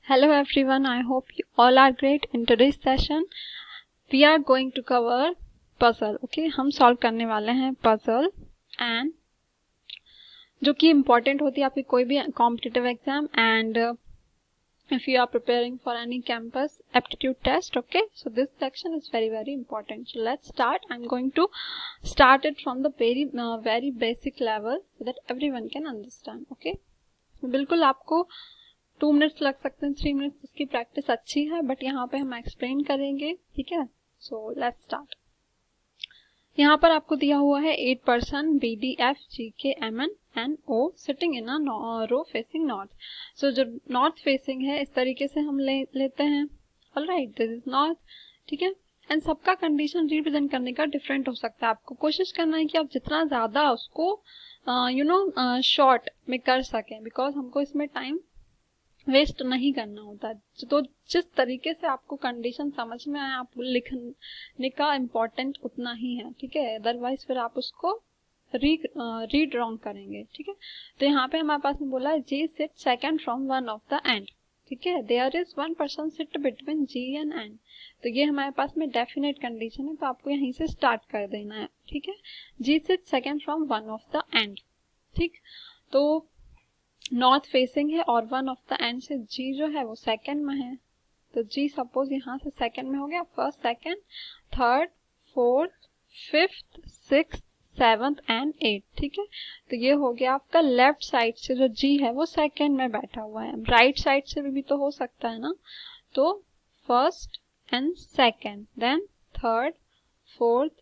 Hello everyone, I hope you all are great. In today's session, we are going to cover puzzle. Okay, हम solve करने वाले हैं puzzle and जो कि important होती है आपकी कोई भी competitive exam and if you are preparing for any campus aptitude test. Okay, so this section is very important. So let's start. I'm going to start it from the very basic level so that everyone can understand. Okay, बिल्कुल आपको 2 minutes लग सकते हैं, 3 minutes, इसकी practice अच्छी है but यहाँ पे हम एक्सप्लेन करेंगे. ठीक है, सो लेट्स स्टार्ट. यहाँ पर आपको दिया हुआ है 8 person BDFGK MNO sitting in a row facing north. So जो नॉर्थ फेसिंग है इस तरीके से हम लेते हैं. Alright, this is north. ठीक है, एंड सबका कंडीशन रिप्रेजेंट करने का डिफरेंट हो सकता है. आपको कोशिश करना है कि आप जितना ज्यादा उसको शॉर्ट में कर सकें, बिकॉज हमको इसमें टाइम वेस्ट नहीं करना होता. तो जिस तरीके से आपको कंडीशन समझ में आए आप लिखने का इम्पोर्टेंट उतना ही है. ठीक है, अदरवाइज फिर आप उसको रीड रॉन्ग करेंगे. ठीक है, तो यहाँ पे हमारे पास में बोला है G sit second from one of the end. ठीक है, there is one person sit between G and N. तो ये हमारे पास में डेफिनेट कंडीशन है, तो आपको यहीं से स्टार्ट कर देना है. ठीक है, G sit second from one of the end. ठीक, तो नॉर्थ फेसिंग है और वन ऑफ द एंड से जी जो है वो सेकंड में है. तो जी सपोज यहाँ से सेकंड में हो गया, first, second, third, fourth, fifth, sixth, seventh and eight. ठीक है, तो ये हो गया आपका लेफ्ट साइड से जो जी है वो सेकंड में बैठा हुआ है. राइट साइड से भी तो हो सकता है ना. तो first and second, then third, fourth,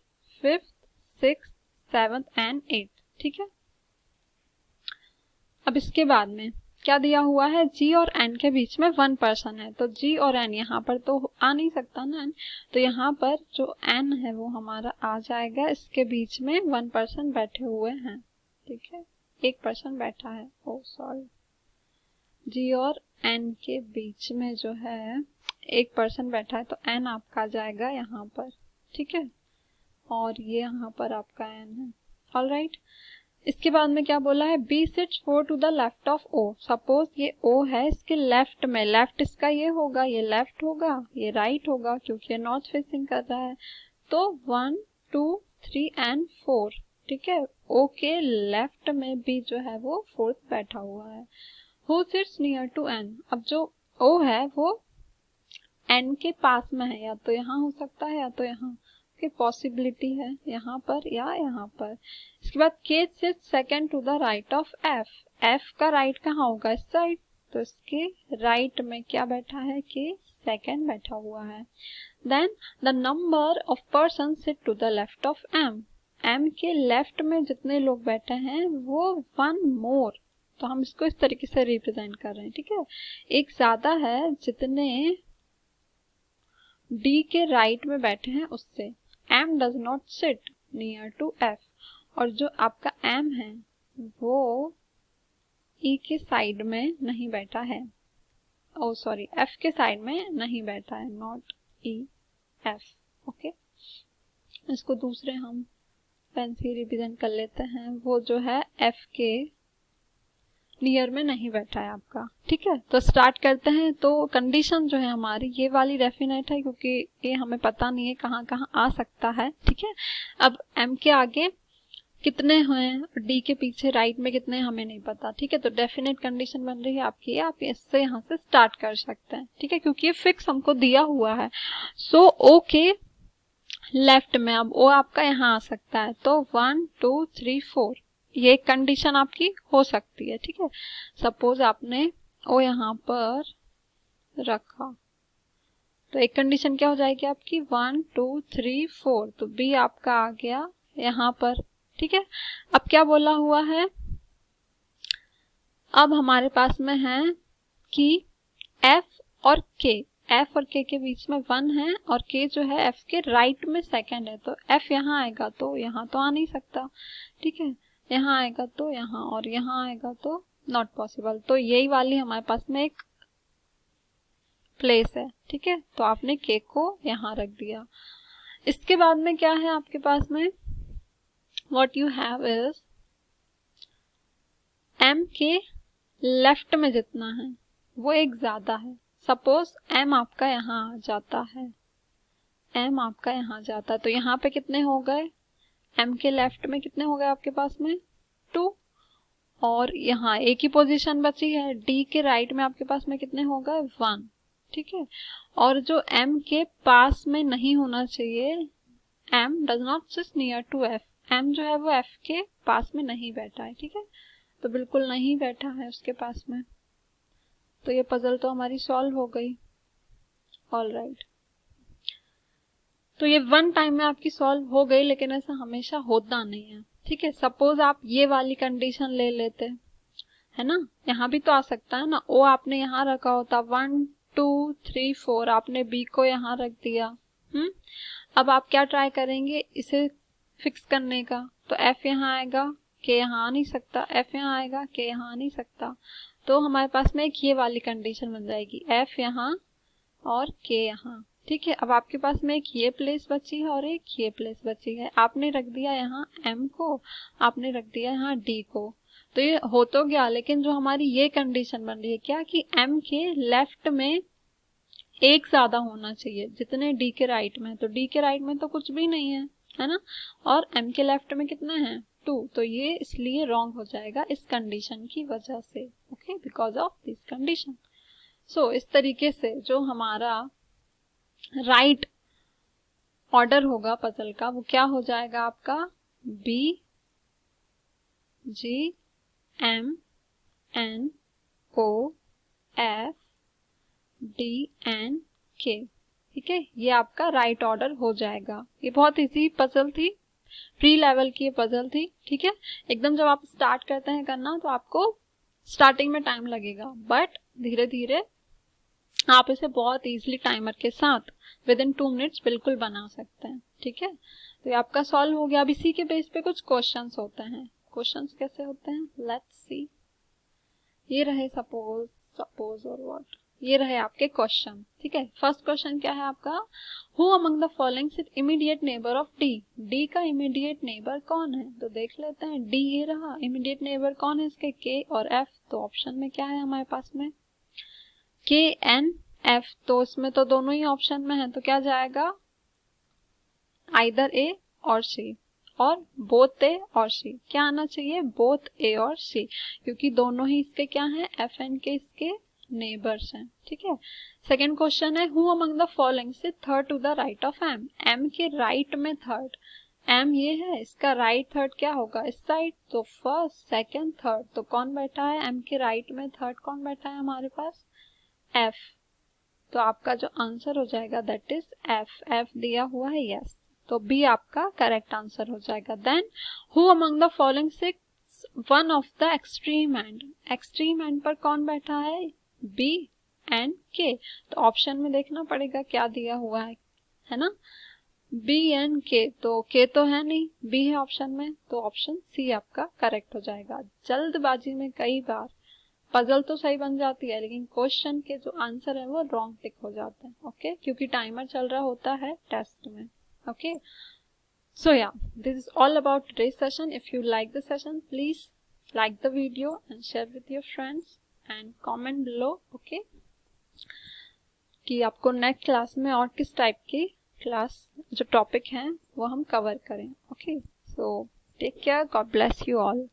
fifth, sixth, seventh and eight. ठीक है, अब इसके बाद में क्या दिया हुआ है, जी और एन के बीच में वन पर्सन है. तो जी और एन यहाँ पर तो आ नहीं सकता ना एन, तो यहाँ पर जो एन है वो हमारा आ जाएगा. इसके बीच में वन पर्सन बैठे हुए हैं. ठीक है, एक पर्सन बैठा है. ओ सॉरी, जी और एन के बीच में जो है एक पर्सन बैठा है, तो एन आपका आ जाएगा यहाँ पर. ठीक है, और ये यहाँ पर आपका एन है. ऑलराइट, इसके बाद में क्या बोला है, B sits 4 to the left of O. Suppose ये ओ है, इसके लेफ्ट में, लेफ्ट इसका ये होगा, ये लेफ्ट होगा, ये राइट होगा क्योंकि ये नॉर्थ फेसिंग कर रहा है. तो 1 2 3 एंड 4. ठीक है, ओ के लेफ्ट में भी जो है वो फोर्थ बैठा हुआ है. Who sits near to N. अब जो ओ है वो एन के पास में है, या तो यहाँ हो सकता है या तो यहाँ की पॉसिबिलिटी है, यहाँ पर या यहाँ पर. इसके बाद K sit second to the right of F. F का राइट कहाँ होगा, इस साइड, तो इसके राइट में क्या बैठा है, के सेकंड बैठा हुआ है. Then the number of person sit to the left of M. M के लेफ्ट में जितने लोग बैठे हैं वो वन मोर. तो हम इसको इस तरीके से रिप्रेजेंट कर रहे हैं. ठीक है, एक ज्यादा है जितने डी के राइट में बैठे हैं उससे. M does not sit near to F. और जो आपका M है वो E के साइड में नहीं बैठा है. ओ सॉरी, F के साइड में नहीं बैठा है, नॉट E, F. ओके, इसको दूसरे हम पेन से रिप्रेजेंट कर लेते हैं. वो जो है F के नियर में नहीं बैठा है आपका. ठीक है, तो स्टार्ट करते हैं. तो कंडीशन जो है हमारी ये वाली डेफिनेट है क्योंकि ये हमें पता नहीं है कहाँ कहाँ आ सकता है. ठीक है, अब एम के आगे कितने हैं, डी के पीछे राइट में कितने हमें नहीं पता. ठीक है, तो डेफिनेट कंडीशन बन रही है आपकी, आप इससे यहाँ से स्टार्ट कर सकते हैं. ठीक है, क्योंकि ये फिक्स हमको दिया हुआ है. सो ओ के लेफ्ट में अब ओ आपका यहाँ आ सकता है, तो 1 2 3 4 ये कंडीशन आपकी हो सकती है. ठीक है, सपोज आपने ओ यहाँ पर रखा तो एक कंडीशन क्या हो जाएगी आपकी, 1 2 3 4. तो बी आपका आ गया यहाँ पर. ठीक है, अब क्या बोला हुआ है, अब हमारे पास में है कि एफ और के के बीच में 1 है और के जो है एफ के राइट में सेकंड है. तो एफ यहाँ आएगा तो यहाँ तो आ नहीं सकता. ठीक है, यहाँ आएगा तो यहाँ, और यहाँ आएगा तो नॉट पॉसिबल. तो यही वाली हमारे पास में एक प्लेस है. ठीक है, तो आपने के को यहाँ रख दिया. इसके बाद में क्या है आपके पास में, what you have is M के लेफ्ट में जितना है वो एक ज्यादा है. सपोज m आपका यहाँ आ जाता है, m आपका यहाँ जाता है, तो यहाँ पे कितने हो गए, m के लेफ्ट में कितने हो गए आपके पास में 2, और यहाँ एक ही पोजीशन बची है, d के राइट में आपके पास में कितने हो गए 1, ठीक है। और जो m के पास में नहीं होना चाहिए, m does not sit near to f, m जो है वो f के पास में नहीं बैठा है, ठीक है, तो बिल्कुल नहीं बैठा है उसके पास में। तो ये पजल तो हमारी सॉल्व हो गई। ऑल राइट, तो ये वन टाइम में आपकी सॉल्व हो गई, लेकिन ऐसा हमेशा होता नहीं है, ठीक है। सपोज आप ये वाली कंडीशन ले लेते, है ना, यहाँ भी तो आ सकता है ना, ओ आपने यहाँ रखा होता 1 2 3 4, आपने बी को यहाँ रख दिया। अब आप क्या ट्राई करेंगे इसे फिक्स करने का, तो एफ यहाँ आएगा, के यहाँ आ नहीं सकता, एफ यहाँ आएगा, के यहाँ आ नहीं सकता, तो हमारे पास में एक ये वाली कंडीशन बन जाएगी, एफ यहाँ और के यहाँ, ठीक है। अब आपके पास में एक ये प्लेस बची है और एक ये प्लेस बची है, आपने रख दिया यहाँ m को, आपने रख दिया यहाँ d को, तो ये हो तो गया, लेकिन जो हमारी ये कंडीशन बन रही है क्या कि m के लेफ्ट में एक ज्यादा होना चाहिए जितने d के राइट में, तो d के राइट में तो कुछ भी नहीं है ना, और m के लेफ्ट में कितना है 2, तो ये इसलिए रॉन्ग हो जाएगा इस कंडीशन की वजह से, okay, because of this condition. So इस तरीके से जो हमारा राइट ऑर्डर होगा पजल का वो क्या हो जाएगा आपका, B G M N O F D N K, ठीक है, ये आपका राइट ऑर्डर हो जाएगा। ये बहुत इजी पजल थी, प्री लेवल की पजल थी, ठीक है। एकदम जब आप स्टार्ट करते हैं करना तो आपको स्टार्टिंग में टाइम लगेगा, बट धीरे धीरे आप इसे बहुत इजीली टाइमर के साथ विद इन 2 मिनट्स बिल्कुल बना सकते हैं, ठीक है। तो ये आपका सॉल्व हो गया। अब इसी के बेस पे कुछ क्वेश्चंस होते हैं। क्वेश्चंस कैसे होते हैं, लेट्स सी। ये रहे सपोज और व्हाट, ये रहे आपके क्वेश्चन, ठीक है। फर्स्ट क्वेश्चन क्या है आपका, who among the following is immediate neighbour of D, D का इमीडिएट नेबर कौन है, तो देख लेते हैं। डी ये रहा, इमीडिएट नेबर कौन है इसके, के और एफ, तो ऑप्शन में क्या है हमारे पास में के एन एफ, तो इसमें तो दोनों ही ऑप्शन में है, तो क्या जाएगा आइदर ए और सी, और बोथ ए और सी, क्या आना चाहिए बोथ ए और सी, क्योंकि दोनों ही इसके क्या हैं, एफ एन के इसके नेबर्स हैं, ठीक है। सेकंड क्वेश्चन है, हु अमंग द फॉलोइंग से third to the right of M, M के राइट में थर्ड, एम ये है, इसका राइट थर्ड क्या होगा इस साइड, तो फर्स्ट सेकंड थर्ड, तो कौन बैठा है एम के राइट में थर्ड, कौन बैठा है हमारे पास एफ, तो आपका जो आंसर हो जाएगा दैट इज एफ, एफ दिया हुआ है यस, तो बी आपका करेक्ट आंसर हो जाएगा। Then who among the following six one of the extreme end, extreme end पर कौन बैठा है बी एंड के, तो ऑप्शन में देखना पड़ेगा क्या दिया हुआ है ना, बी एंड के, तो के तो है नहीं, बी है ऑप्शन में, तो ऑप्शन सी आपका करेक्ट हो जाएगा। जल्दबाजी में कई बार पजल तो सही बन जाती है लेकिन क्वेश्चन के जो आंसर है वो रॉन्ग टिक हो जाते हैं, ओके, क्योंकि टाइमर चल रहा होता है टेस्ट में, ओके। सो या this is all about today's session. If you like the session please like the video and share with your friends and comment below, okay, कि आपको नेक्स्ट क्लास में और किस टाइप की क्लास जो टॉपिक हैं वो हम कवर करें, okay. So take care, God bless you all.